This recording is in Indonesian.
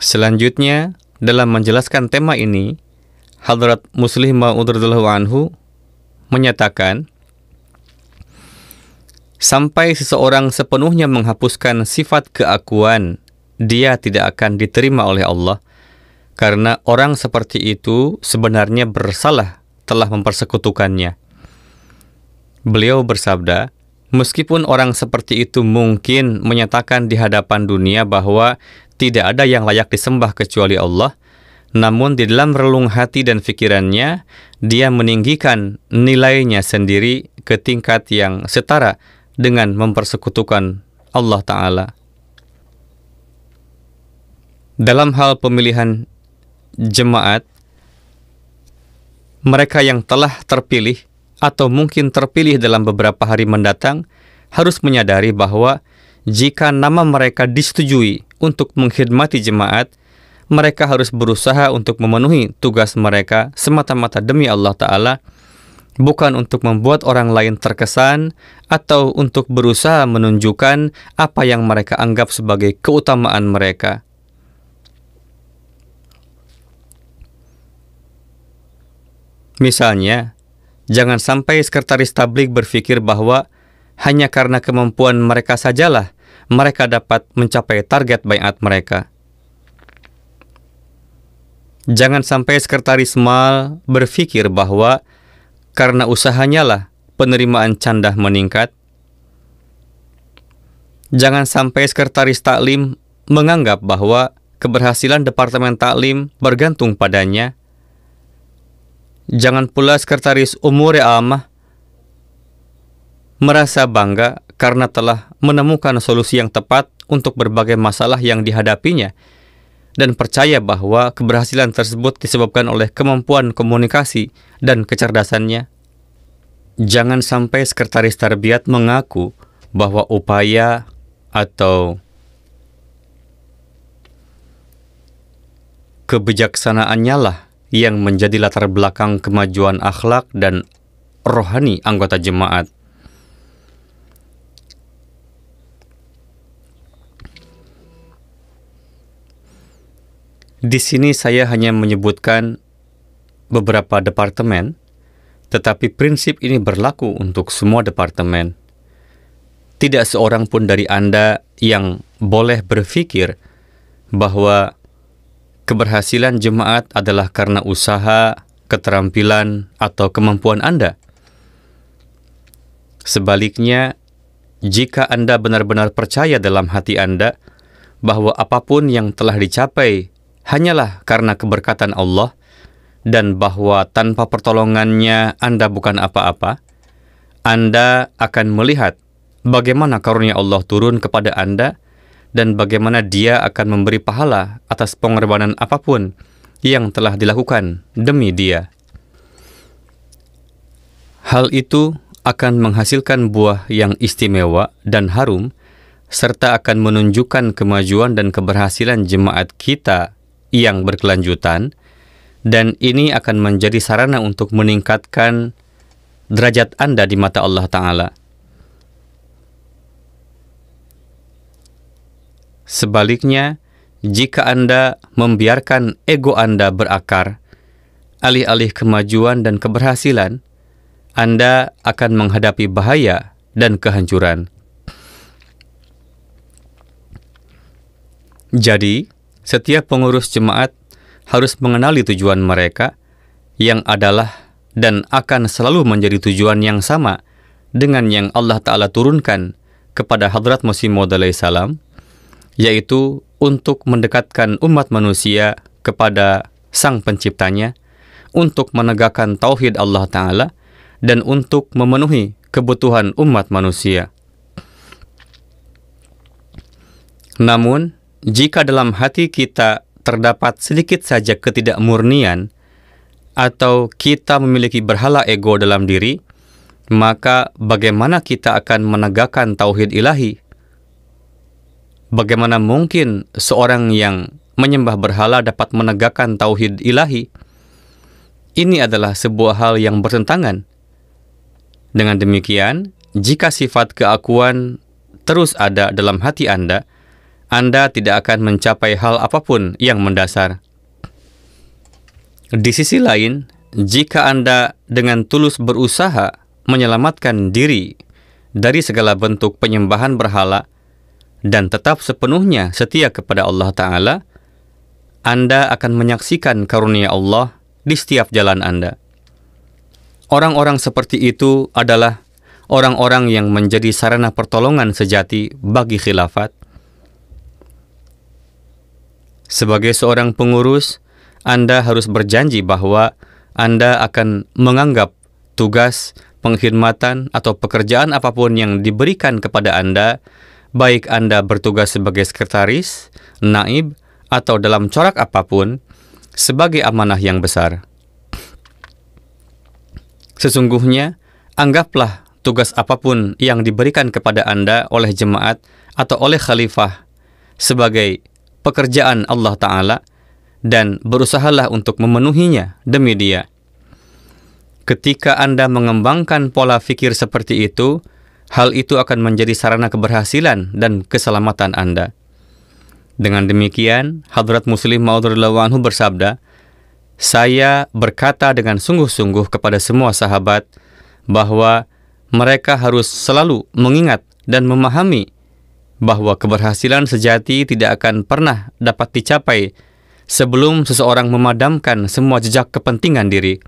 Selanjutnya, dalam menjelaskan tema ini, Hadrat Muslih Maud radhiyallahu anhu menyatakan, sampai seseorang sepenuhnya menghapuskan sifat keakuan, dia tidak akan diterima oleh Allah, karena orang seperti itu sebenarnya bersalah telah mempersekutukannya. Beliau bersabda, meskipun orang seperti itu mungkin menyatakan di hadapan dunia bahwa tidak ada yang layak disembah kecuali Allah, namun di dalam relung hati dan pikirannya, dia meninggikan nilainya sendiri ke tingkat yang setara dengan mempersekutukan Allah Ta'ala. Dalam hal pemilihan jemaat, mereka yang telah terpilih atau mungkin terpilih dalam beberapa hari mendatang harus menyadari bahwa jika nama mereka disetujui untuk mengkhidmati jemaat, mereka harus berusaha untuk memenuhi tugas mereka semata-mata demi Allah Ta'ala, bukan untuk membuat orang lain terkesan atau untuk berusaha menunjukkan apa yang mereka anggap sebagai keutamaan mereka. Misalnya, jangan sampai sekretaris tabligh berpikir bahwa hanya karena kemampuan mereka sajalah mereka dapat mencapai target baiat mereka. Jangan sampai sekretaris mal berpikir bahwa karena usahanya lah penerimaan candah meningkat. Jangan sampai sekretaris taklim menganggap bahwa keberhasilan departemen taklim bergantung padanya. Jangan pula sekretaris umur amah merasa bangga karena telah menemukan solusi yang tepat untuk berbagai masalah yang dihadapinya dan percaya bahwa keberhasilan tersebut disebabkan oleh kemampuan komunikasi dan kecerdasannya. Jangan sampai sekretaris tarbiyat mengaku bahwa upaya atau kebijaksanaannya lah yang menjadi latar belakang kemajuan akhlak dan rohani anggota jemaat. Di sini saya hanya menyebutkan beberapa departemen, tetapi prinsip ini berlaku untuk semua departemen. Tidak seorang pun dari Anda yang boleh berpikir bahwa keberhasilan jemaat adalah karena usaha, keterampilan, atau kemampuan Anda. Sebaliknya, jika Anda benar-benar percaya dalam hati Anda bahwa apapun yang telah dicapai hanyalah karena keberkatan Allah, dan bahwa tanpa pertolongannya Anda bukan apa-apa, Anda akan melihat bagaimana karunia Allah turun kepada Anda dan bagaimana Dia akan memberi pahala atas pengorbanan apapun yang telah dilakukan demi Dia. Hal itu akan menghasilkan buah yang istimewa dan harum, serta akan menunjukkan kemajuan dan keberhasilan jemaat kita yang berkelanjutan, dan ini akan menjadi sarana untuk meningkatkan derajat Anda di mata Allah Ta'ala. Sebaliknya, jika Anda membiarkan ego Anda berakar, alih-alih kemajuan dan keberhasilan, Anda akan menghadapi bahaya dan kehancuran. Jadi, setiap pengurus jemaat harus mengenali tujuan mereka yang adalah dan akan selalu menjadi tujuan yang sama dengan yang Allah Ta'ala turunkan kepada Hadrat Masih Maud alaihi salam, yaitu untuk mendekatkan umat manusia kepada Sang Penciptanya, untuk menegakkan tauhid Allah Ta'ala, dan untuk memenuhi kebutuhan umat manusia. Namun, jika dalam hati kita terdapat sedikit saja ketidakmurnian, atau kita memiliki berhala ego dalam diri, maka bagaimana kita akan menegakkan tauhid ilahi? Bagaimana mungkin seorang yang menyembah berhala dapat menegakkan tauhid ilahi? Ini adalah sebuah hal yang bertentangan. Dengan demikian, jika sifat keakuan terus ada dalam hati Anda Anda tidak akan mencapai hal apapun yang mendasar. Di sisi lain, jika Anda dengan tulus berusaha menyelamatkan diri dari segala bentuk penyembahan berhala dan tetap sepenuhnya setia kepada Allah Ta'ala, Anda akan menyaksikan karunia Allah di setiap jalan Anda. Orang-orang seperti itu adalah orang-orang yang menjadi sarana pertolongan sejati bagi khilafat. Sebagai seorang pengurus, Anda harus berjanji bahwa Anda akan menganggap tugas, pengkhidmatan, atau pekerjaan apapun yang diberikan kepada Anda, baik Anda bertugas sebagai sekretaris, naib, atau dalam corak apapun, sebagai amanah yang besar. Sesungguhnya, anggaplah tugas apapun yang diberikan kepada Anda oleh jemaat atau oleh khalifah sebagai pekerjaan Allah Ta'ala, dan berusahalah untuk memenuhinya demi Dia. Ketika Anda mengembangkan pola fikir seperti itu, hal itu akan menjadi sarana keberhasilan dan keselamatan Anda. Dengan demikian, Hadrat Muslim Maud radhiyallahu anhu bersabda, "Saya berkata dengan sungguh-sungguh kepada semua sahabat bahwa mereka harus selalu mengingat dan memahami bahwa keberhasilan sejati tidak akan pernah dapat dicapai sebelum seseorang memadamkan semua jejak kepentingan diri.